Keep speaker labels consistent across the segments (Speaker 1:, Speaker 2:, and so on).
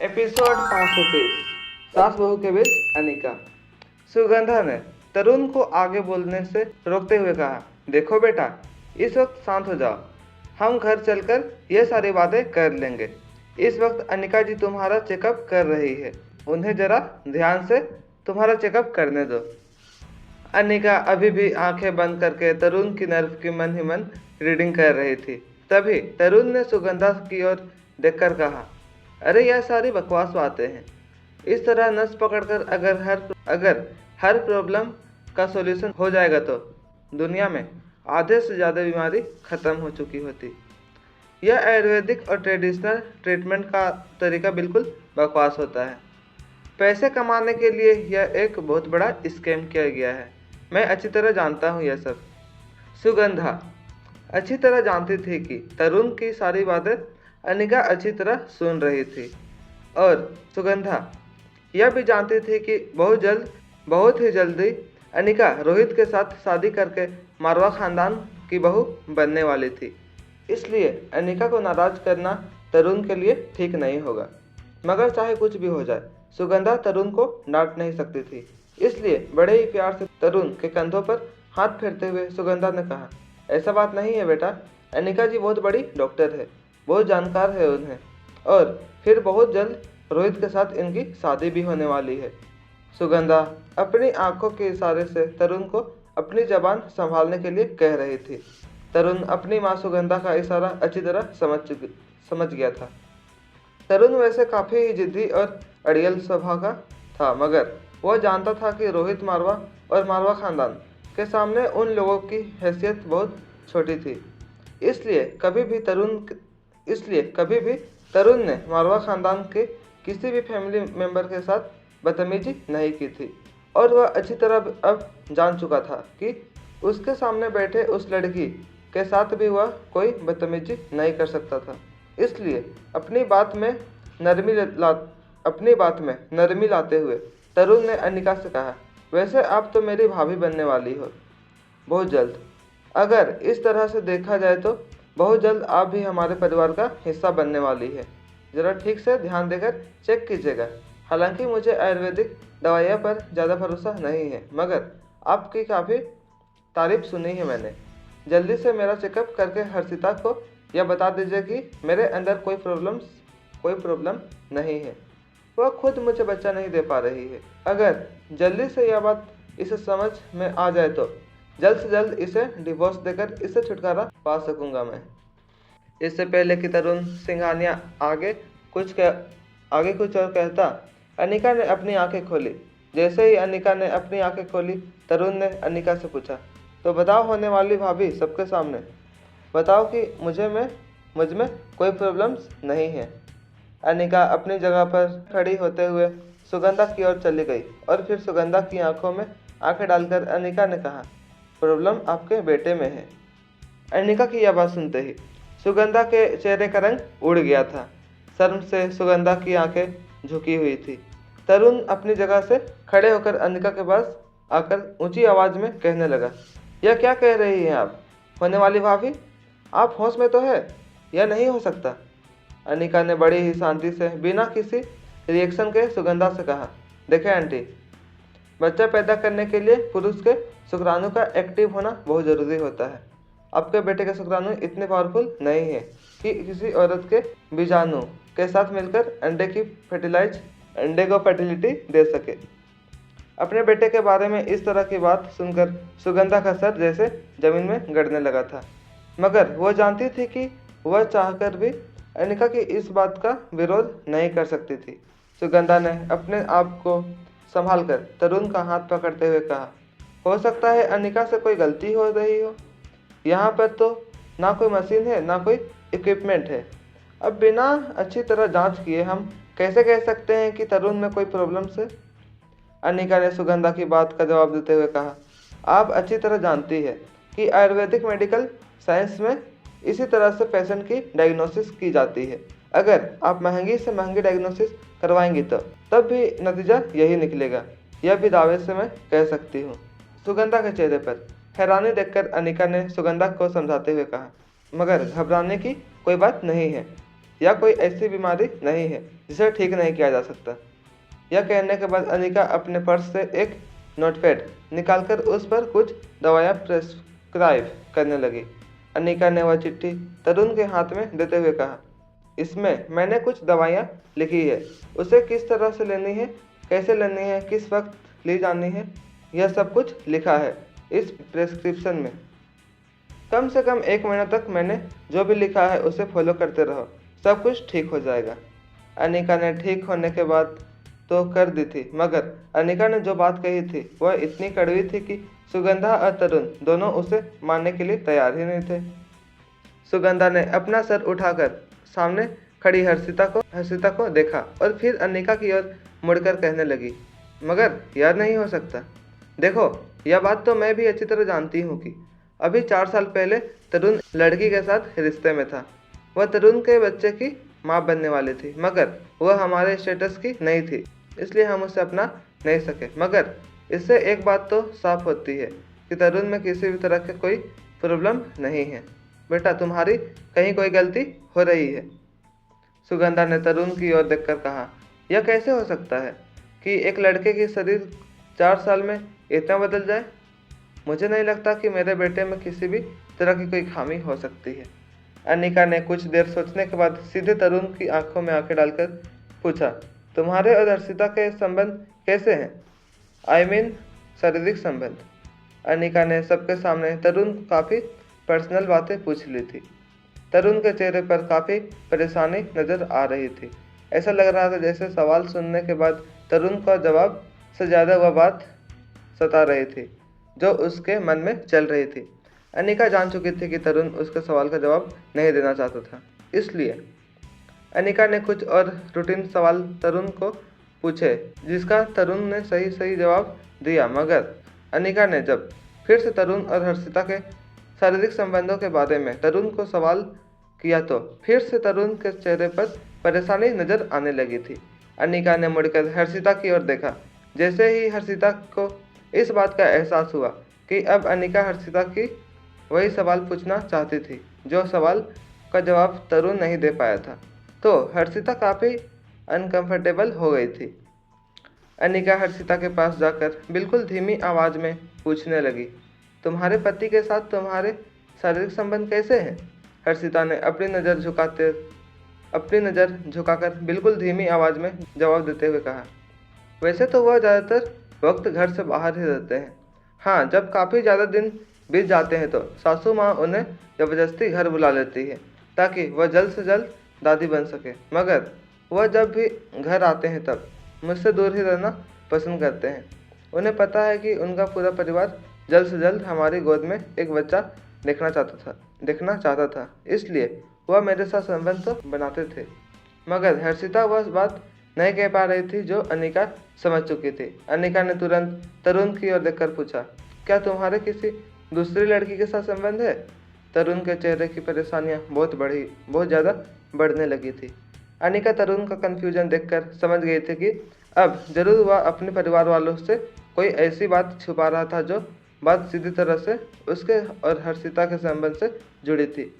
Speaker 1: Episode 530 सास बहू के बीच अनिका। सुगंधा ने तरुण को आगे बोलने से रोकते हुए कहा, देखो बेटा, इस वक्त शांत हो जाओ, हम घर चलकर ये सारी बातें कर लेंगे। इस वक्त अनिका जी तुम्हारा चेकअप कर रही है, उन्हें जरा ध्यान से तुम्हारा चेकअप करने दो। अनिका अभी भी आंखें बंद करके तरुण की नर्व की मन ही मन रीडिंग कर रही थी। तभी तरुण ने सुगंधा की ओर देखकर कहा, अरे यह सारी बकवास बातें हैं। इस तरह नस पकड़कर अगर हर प्रॉब्लम का सॉल्यूशन हो जाएगा तो दुनिया में आधे से ज़्यादा बीमारी खत्म हो चुकी होती। यह आयुर्वेदिक और ट्रेडिशनल ट्रीटमेंट का तरीका बिल्कुल बकवास होता है। पैसे कमाने के लिए यह एक बहुत बड़ा स्कैम किया गया है। मैं अच्छी तरह जानता हूँ यह सब। सुगंधा अच्छी तरह जानती थी कि तरुण की सारी बातें अनिका अच्छी तरह सुन रही थी, और सुगंधा यह भी जानती थी कि बहुत ही जल्दी अनिका रोहित के साथ शादी करके मारवा खानदान की बहू बनने वाली थी। इसलिए अनिका को नाराज करना तरुण के लिए ठीक नहीं होगा। मगर चाहे कुछ भी हो जाए, सुगंधा तरुण को डांट नहीं सकती थी। इसलिए बड़े ही प्यार से तरुण के कंधों पर हाथ फेरते हुए सुगंधा ने कहा, ऐसा बात नहीं है बेटा, अनिका जी बहुत बड़ी डॉक्टर है, बहुत जानकार है उन्हें, और फिर बहुत जल्द रोहित के साथ इनकी शादी भी होने वाली है। सुगंधा अपनी आंखों के इशारे से तरुण को अपनी जबान संभालने के लिए कह रही थी। तरुण अपनी माँ सुगंधा का इशारा अच्छी तरह समझ गया था। तरुण वैसे काफ़ी ही जिद्दी और अड़ियल स्वभाव का था, मगर वह जानता था कि रोहित मारवा और मारवा खानदान के सामने उन लोगों की हैसियत बहुत छोटी थी। इसलिए कभी भी तरुण ने मारवा खानदान के किसी भी फैमिली मेंबर के साथ बदतमीजी नहीं की थी, और वह अच्छी तरह अब जान चुका था कि उसके सामने बैठे उस लड़की के साथ भी वह कोई बदतमीजी नहीं कर सकता था। इसलिए अपनी बात में नरमी लाते हुए तरुण ने अनिका से कहा, वैसे आप तो मेरी भाभी बनने वाली हो बहुत जल्द। अगर इस तरह से देखा जाए तो बहुत जल्द आप भी हमारे परिवार का हिस्सा बनने वाली है। ज़रा ठीक से ध्यान देकर चेक कीजिएगा। हालांकि मुझे आयुर्वेदिक दवाइयों पर ज़्यादा भरोसा नहीं है, मगर आपकी काफ़ी तारीफ सुनी है मैंने। जल्दी से मेरा चेकअप करके हर्षिता को यह बता दीजिए कि मेरे अंदर कोई प्रॉब्लम नहीं है। वह खुद मुझे बच्चा नहीं दे पा रही है। अगर जल्दी से यह बात इसे समझ में आ जाए तो जल्द से जल्द इसे डिवोर्स देकर इससे छुटकारा पा सकूंगा मैं। इससे पहले कि तरुण सिंघानिया आगे कुछ और कहता, अनिका ने अपनी आंखें खोली। जैसे ही अनिका ने अपनी आंखें खोली, तरुण ने अनिका से पूछा, तो बताओ होने वाली भाभी सबके सामने, बताओ कि मुझ में कोई प्रॉब्लम्स नहीं है। अनिका अपनी जगह पर खड़ी होते हुए सुगंधा की ओर चली गई, और फिर सुगंधा की आंखों में आंखें डालकर अनिका ने कहा, प्रॉब्लम आपके बेटे में है। अनिका की यह बात सुनते ही सुगंधा के चेहरे का रंग उड़ गया था। शर्म से सुगंधा की आंखें झुकी हुई थी। तरुण अपनी जगह से खड़े होकर अनिका के पास आकर ऊंची आवाज में कहने लगा, यह क्या कह रही हैं आप, होने वाली भाभी? आप होश में तो है? यह नहीं हो सकता। अनिका ने बड़ी ही शांति से बिना किसी रिएक्शन के सुगंधा से कहा, देखें आंटी, बच्चा पैदा करने के लिए पुरुष के शुक्राणु का एक्टिव होना बहुत ज़रूरी होता है। आपके बेटे के शुक्राणु इतने पावरफुल नहीं है कि किसी औरत के बीजाणु के साथ मिलकर अंडे को फर्टिलिटी दे सके। अपने बेटे के बारे में इस तरह की बात सुनकर सुगंधा का सर जैसे जमीन में गड़ने लगा था, मगर वह जानती थी कि वह चाहकर भी अनिका की इस बात का विरोध नहीं कर सकती थी। सुगंधा ने अपने आप को संभालकर तरुण का हाथ पकड़ते हुए कहा, हो सकता है अनिका से कोई गलती हो रही हो। यहाँ पर तो ना कोई मशीन है ना कोई इक्विपमेंट है। अब बिना अच्छी तरह जांच किए हम कैसे कह सकते हैं कि तरुण में कोई प्रॉब्लम है? अनिका ने सुगंधा की बात का जवाब देते हुए कहा, आप अच्छी तरह जानती है कि आयुर्वेदिक मेडिकल साइंस में इसी तरह से पेशेंट की डायग्नोसिस की जाती है। अगर आप महंगी से महंगी डायग्नोसिस करवाएंगी तो तब भी नतीजा यही निकलेगा, यह भी दावे से मैं कह सकती हूँ। सुगंधा के चेहरे पर हैरानी देखकर अनिका ने सुगंधा को समझाते हुए कहा, मगर घबराने की कोई बात नहीं है, यह कोई ऐसी बीमारी नहीं है जिसे ठीक नहीं किया जा सकता। यह कहने के बाद अनिका अपने पर्स से एक नोटपैड निकालकर उस पर कुछ दवाइयाँ प्रेस्क्राइब करने लगी। अनिका ने वह चिट्ठी तरुण के हाथ में देते हुए कहा, इसमें मैंने कुछ दवाइयाँ लिखी है, उसे किस तरह से लेनी है, कैसे लेनी है, किस वक्त ली जानी है, यह सब कुछ लिखा है इस प्रेस्क्रिप्शन में। कम से कम 1 महीना तक मैंने जो भी लिखा है उसे फॉलो करते रहो, सब कुछ ठीक हो जाएगा। अनिका ने ठीक होने के बाद तो कर दी थी, मगर अनिका ने जो बात कही थी वह इतनी कड़वी थी कि सुगंधा और तरुण दोनों उसे मानने के लिए तैयार ही नहीं थे। सुगंधा ने अपना सर उठाकर सामने खड़ी हर्षिता को देखा और फिर अनिका की ओर मुड़कर कहने लगी, मगर यह नहीं हो सकता। देखो, यह बात तो मैं भी अच्छी तरह जानती हूँ कि अभी 4 साल पहले तरुण लड़की के साथ रिश्ते में था। वह तरुण के बच्चे की माँ बनने वाली थी, मगर वह हमारे स्टेटस की नहीं थी, इसलिए हम उसे अपना नहीं सके। मगर इससे एक बात तो साफ होती है कि तरुण में किसी भी तरह की कोई प्रॉब्लम नहीं है। बेटा, तुम्हारी कहीं कोई गलती हो रही है। सुगंधा ने तरुण की ओर देखकर कहा, यह कैसे हो सकता है कि एक लड़के की शरीर 4 साल में इतना बदल जाए? मुझे नहीं लगता कि मेरे बेटे में किसी भी तरह की कोई खामी हो सकती है। अनिका ने कुछ देर सोचने के बाद सीधे तरुण की आंखों में आंखें डालकर पूछा, तुम्हारे और हर्षिता के संबंध कैसे हैं? आई मीन शारीरिक संबंध। अनिका ने सबके सामने तरुण को काफ़ी पर्सनल बातें पूछ ली थी। तरुण के चेहरे पर काफ़ी परेशानी नजर आ रही थी। ऐसा लग रहा था जैसे सवाल सुनने के बाद तरुण का जवाब से ज़्यादा वह बात सता रही थी जो उसके मन में चल रही थी। अनिका जान चुकी थी कि तरुण उसके सवाल का जवाब नहीं देना चाहता था, इसलिए अनिका ने कुछ और रूटीन सवाल तरुण को पूछे, जिसका तरुण ने सही जवाब दिया। मगर अनिका ने जब फिर से तरुण और हर्षिता के शारीरिक संबंधों के बारे में तरुण को सवाल किया तो फिर से तरुण के चेहरे पर परेशानी नजर आने लगी थी। अनिका ने मुड़कर हर्षिता की ओर देखा। जैसे ही हर्षिता को इस बात का एहसास हुआ कि अब अनिका हर्षिता की वही सवाल पूछना चाहती थी जो सवाल का जवाब तरुण नहीं दे पाया था, तो हर्षिता काफ़ी अनकंफर्टेबल हो गई थी। अनिका हर्षिता के पास जाकर बिल्कुल धीमी आवाज़ में पूछने लगी, तुम्हारे पति के साथ तुम्हारे शारीरिक संबंध कैसे हैं? हर्षिता ने अपनी नज़र झुकाकर बिल्कुल धीमी आवाज़ में जवाब देते हुए कहा, वैसे तो वह ज़्यादातर वक्त घर से बाहर ही रहते हैं। हाँ, जब काफ़ी ज़्यादा दिन बीत जाते हैं तो सासू माँ उन्हें ज़बरदस्ती घर बुला लेती है ताकि वह जल्द से जल्द दादी बन सके। मगर वह जब भी घर आते हैं तब मुझसे दूर ही रहना पसंद करते हैं। उन्हें पता है कि उनका पूरा परिवार जल्द से जल्द हमारी गोद में एक बच्चा देखना चाहता था, इसलिए वह मेरे साथ संबंध तो बनाते थे। मगर हर्षिता वह बात नहीं कह पा रही थी जो अनिका समझ चुकी थी। अनिका ने तुरंत तरुण की ओर देखकर पूछा, क्या किसी दूसरी लड़की के साथ संबंध है? तरुण के चेहरे की परेशानियां बहुत ज़्यादा बढ़ने लगी थी। अनिका तरुण का कन्फ्यूजन देखकर समझ गई थी कि अब जरूर वह अपने परिवार वालों से कोई ऐसी बात छुपा रहा था जो बात सीधी तरह से उसके और हर्षिता के संबंध से जुड़ी थी।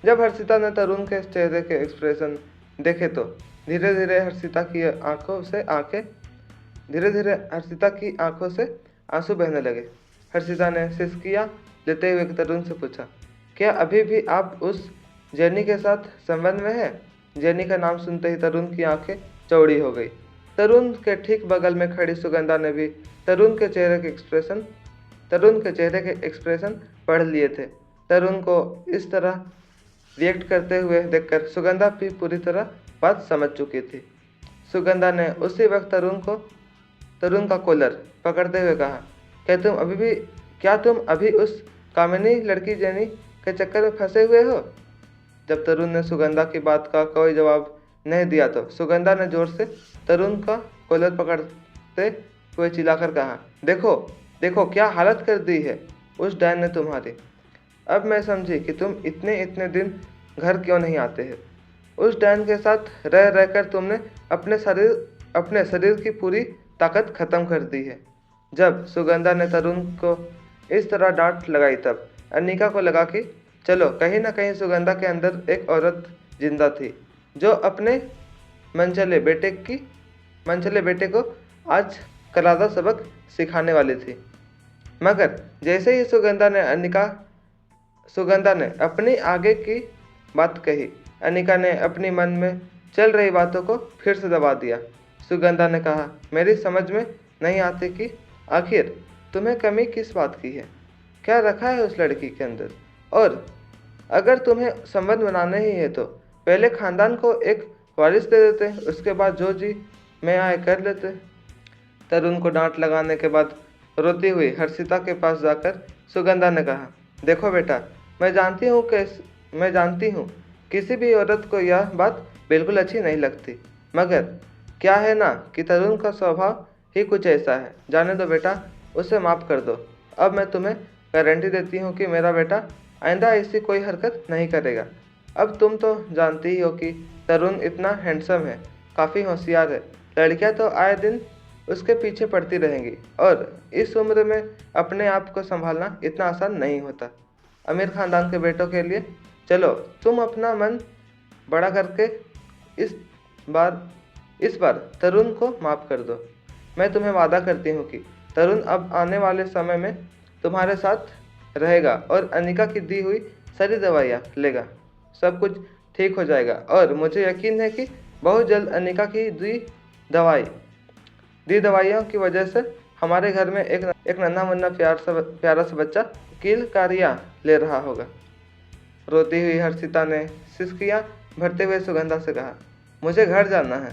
Speaker 1: जब हर्षिता ने तरुण के चेहरे के एक्सप्रेशन देखे तो धीरे धीरे हर्षिता की आंखों से आंसू बहने लगे। हर्षिता ने सिसकियां लेते हुए तरुण से पूछा, क्या अभी भी आप उस जेनी के साथ संबंध में हैं? जेनी का नाम सुनते ही तरुण की आंखें चौड़ी हो गई। तरुण के ठीक बगल में खड़ी सुगंधा ने भी तरुण के चेहरे के एक्सप्रेशन पढ़ लिए थे। तरुण को इस तरह रिएक्ट करते हुए देखकर सुगंधा भी पूरी तरह बात समझ चुकी थी। सुगंधा ने उसी वक्त तरुण का कॉलर पकड़ते हुए कहा, क्या तुम अभी उस कामिनी लड़की जेनी के चक्कर में फंसे हुए हो? जब तरुण ने सुगंधा की बात का कोई जवाब नहीं दिया तो सुगंधा ने जोर से तरुण का कॉलर पकड़ते हुए चिल्लाकर कहा, देखो क्या हालत कर दी है उस डैन ने तुम्हारी। अब मैं समझी कि तुम इतने दिन घर क्यों नहीं आते हो। उस डैन के साथ रह रहकर तुमने अपने शरीर की पूरी ताकत खत्म कर दी है। जब सुगंधा ने तरुण को इस तरह डांट लगाई तब अनिका को लगा कि चलो कहीं ना कहीं सुगंधा के अंदर एक औरत जिंदा थी, जो अपने मनचले बेटे को आज करारा सबक सिखाने वाली थी। मगर जैसे ही सुगंधा ने अपनी आगे की बात कही, अनिका ने अपनी मन में चल रही बातों को फिर से दबा दिया। सुगंधा ने कहा, मेरी समझ में नहीं आती कि आखिर तुम्हें कमी किस बात की है, क्या रखा है उस लड़की के अंदर, और अगर तुम्हें संबंध बनाने ही है तो पहले खानदान को एक वारिस दे देते, उसके बाद जो जी मैं आए कर लेते। तरुण को डांट लगाने के बाद रोती हुई हर्षिता के पास जाकर सुगंधा ने कहा, देखो बेटा, मैं जानती हूँ किसी भी औरत को यह बात बिल्कुल अच्छी नहीं लगती, मगर क्या है ना कि तरुण का स्वभाव ही कुछ ऐसा है। जाने दो बेटा, उसे माफ़ कर दो। अब मैं तुम्हें गारंटी देती हूँ कि मेरा बेटा आइंदा ऐसी कोई हरकत नहीं करेगा। अब तुम तो जानती ही हो कि तरुण इतना हैंडसम है, काफ़ी होशियार है, लड़कियाँ तो आए दिन उसके पीछे पड़ती रहेंगी, और इस उम्र में अपने आप को संभालना इतना आसान नहीं होता अमीर खानदान के बेटों के लिए। चलो तुम अपना मन बड़ा करके इस बार तरुण को माफ़ कर दो। मैं तुम्हें वादा करती हूँ कि तरुण अब आने वाले समय में तुम्हारे साथ रहेगा और अनिका की दी हुई सारी दवाइयाँ लेगा। सब कुछ ठीक हो जाएगा, और मुझे यकीन है कि बहुत जल्द अनिका की दी दवाइयों की वजह से हमारे घर में एक नन्हा मुन्ना प्यारा सा बच्चा किलकारियाँ ले रहा होगा। रोती हुई हर्षिता ने सिसकियाँ भरते हुए सुगंधा से कहा, मुझे घर जाना है।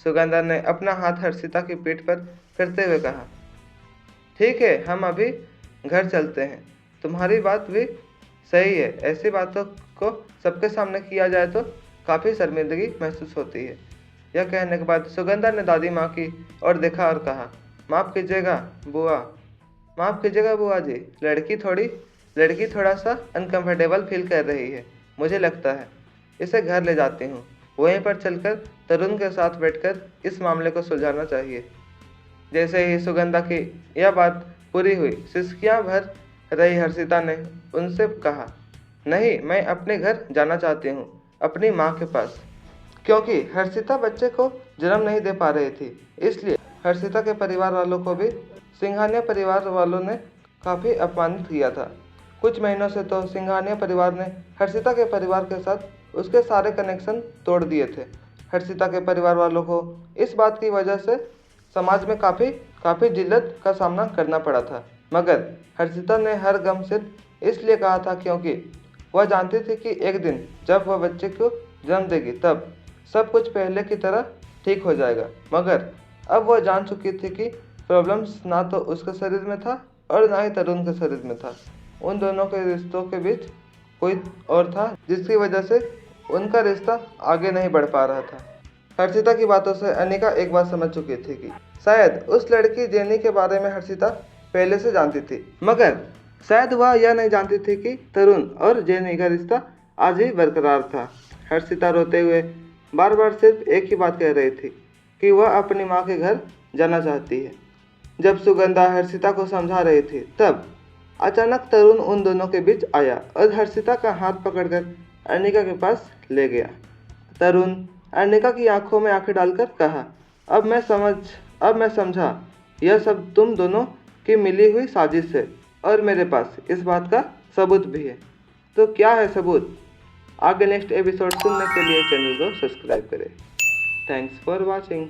Speaker 1: सुगंधा ने अपना हाथ हर्षिता की पीठ पर फिरते हुए कहा, ठीक है, हम अभी घर चलते हैं। तुम्हारी बात भी सही है, ऐसी बातों को सबके सामने किया जाए तो काफ़ी शर्मिंदगी महसूस होती है। यह कहने के बाद सुगंधा ने दादी माँ की ओर देखा और कहा, माफ़ कीजिएगा बुआ जी, लड़की थोड़ा सा अनकंफर्टेबल फील कर रही है। मुझे लगता है इसे घर ले जाती हूँ, वहीं पर चलकर तरुण के साथ बैठकर इस मामले को सुलझाना चाहिए। जैसे ही सुगंधा की यह बात पूरी हुई, सिसकियाँ भर रही हर्षिता ने उनसे कहा, नहीं, मैं अपने घर जाना चाहती हूँ, अपनी माँ के पास। क्योंकि हर्षिता बच्चे को जन्म नहीं दे पा रही थी, इसलिए हर्षिता के परिवार वालों को भी सिंघानिया परिवार वालों ने काफ़ी अपमानित किया था। कुछ महीनों से तो सिंघानिया परिवार ने हर्षिता के परिवार के साथ उसके सारे कनेक्शन तोड़ दिए थे। हर्षिता के परिवार वालों को इस बात की वजह से समाज में काफ़ी जिल्लत का सामना करना पड़ा था, मगर हर्षिता ने हर गम सिर्फ इसलिए कहा था क्योंकि वह जानती थी कि एक दिन जब वह बच्चे को जन्म देगी तब सब कुछ पहले की तरह ठीक हो जाएगा। मगर अब वह जान चुकी थी कि प्रॉब्लम्स ना तो उसके शरीर में था और ना ही तरुण के शरीर में था। उन दोनों के रिश्तों के बीच कोई और था, जिसकी वजह से उनका रिश्ता आगे नहीं बढ़ पा रहा था। हर्षिता की बातों से अनिका एक बात समझ चुकी थी कि शायद उस लड़की जेनी के बारे में हर्षिता पहले से जानती थी, मगर शायद वह यह नहीं जानती थी कि तरुण और जेनी का रिश्ता आज भी बरकरार था। हर्षिता रोते हुए बार बार सिर्फ एक ही बात कह रही थी कि वह अपनी माँ के घर जाना चाहती है। जब सुगंधा हर्षिता को समझा रही थी, तब अचानक तरुण उन दोनों के बीच आया और हर्षिता का हाथ पकड़कर अनिका के पास ले गया। तरुण अनिका की आंखों में आंखें डालकर कहा, अब मैं समझा, यह सब तुम दोनों की मिली हुई साजिश है, और मेरे पास इस बात का सबूत भी है। तो क्या है सबूत? आगे नेक्स्ट एपिसोड सुनने के लिए चैनल को सब्सक्राइब करें। Thanks for watching.